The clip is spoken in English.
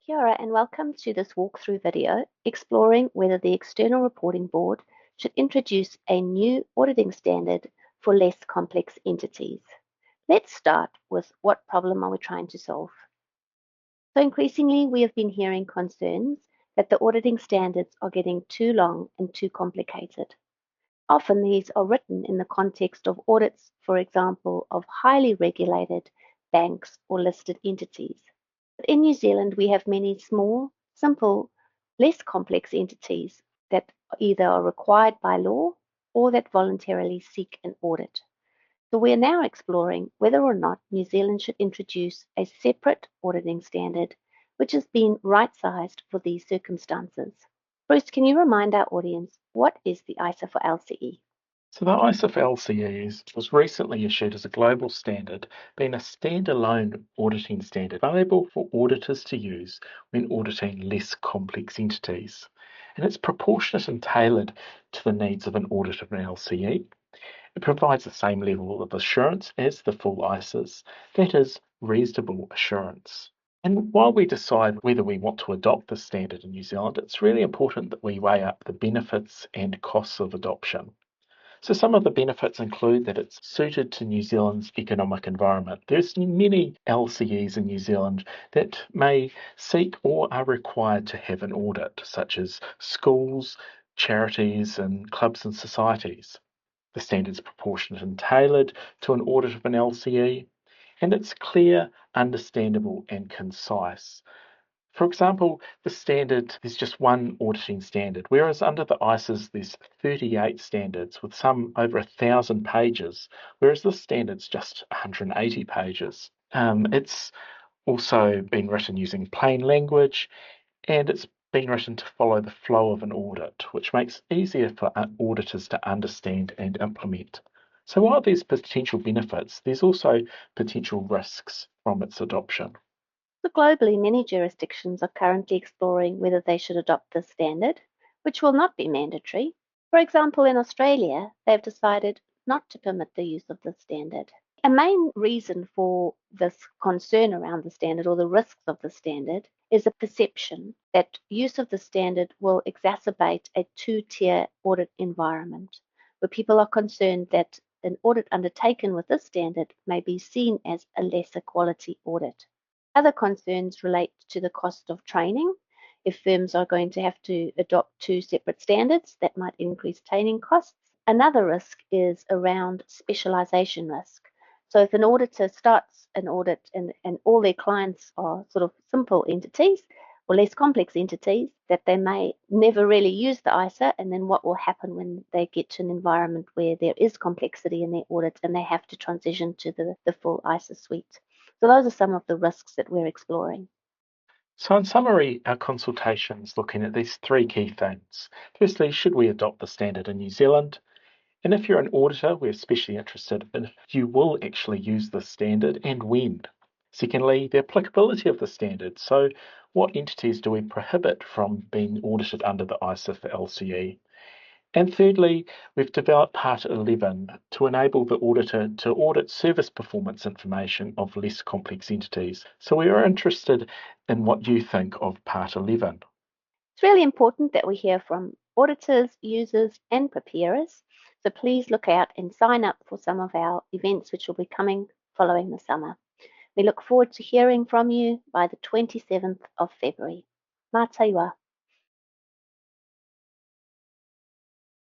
Kia ora and welcome to this walkthrough video exploring whether the External Reporting Board should introduce a new auditing standard for less complex entities. Let's start with what problem are we trying to solve? So increasingly we have been hearing concerns that the auditing standards are getting too long and too complicated. Often these are written in the context of audits, for example, of highly regulated banks or listed entities. But in New Zealand, we have many small, simple, less complex entities that either are required by law or that voluntarily seek an audit. So we are now exploring whether or not New Zealand should introduce a separate auditing standard which has been right-sized for these circumstances. Bruce, can you remind our audience what is the ISA for LCE? So the ISA for LCEs was recently issued as a global standard, being a standalone auditing standard available for auditors to use when auditing less complex entities. And it's proportionate and tailored to the needs of an audit of an LCE. It provides the same level of assurance as the full ISAs, that is, reasonable assurance. And while we decide whether we want to adopt the standard in New Zealand, it's really important that we weigh up the benefits and costs of adoption. So some of the benefits include that it's suited to New Zealand's economic environment. There's many LCEs in New Zealand that may seek or are required to have an audit, such as schools, charities, and clubs and societies. The standard's proportionate and tailored to an audit of an LCE, and it's clear, understandable, and concise. For example, the standard, there's just one auditing standard, whereas under the ISAs there's 38 standards with some over 1,000 pages, whereas this standard's just 180 pages. It's also been written using plain language, and it's been written to follow the flow of an audit, which makes it easier for auditors to understand and implement. So while there's potential benefits, there's also potential risks from its adoption. So globally, many jurisdictions are currently exploring whether they should adopt this standard, which will not be mandatory. For example, in Australia, they've decided not to permit the use of this standard. A main reason for this concern around the standard or the risks of the standard is a perception that use of the standard will exacerbate a two-tier audit environment, where people are concerned that an audit undertaken with this standard may be seen as a lesser quality audit. Other concerns relate to the cost of training. If firms are going to have to adopt two separate standards, that might increase training costs. Another risk is around specialization risk. So if an auditor starts an audit and all their clients are sort of simple entities or less complex entities, that they may never really use the ISA, and then what will happen when they get to an environment where there is complexity in their audit and they have to transition to the full ISA suite. So those are some of the risks that we're exploring. So in summary, our consultation is looking at these three key things. Firstly, should we adopt the standard in New Zealand? And if you're an auditor, we're especially interested in if you will actually use the standard and when. Secondly, the applicability of the standard. So what entities do we prohibit from being audited under the ISA for LCE? And thirdly, we've developed Part 11 to enable the auditor to audit service performance information of less complex entities. So we are interested in what you think of Part 11. It's really important that we hear from auditors, users, and preparers. So please look out and sign up for some of our events which will be coming following the summer. We look forward to hearing from you by the 27th of February. Mā te wā.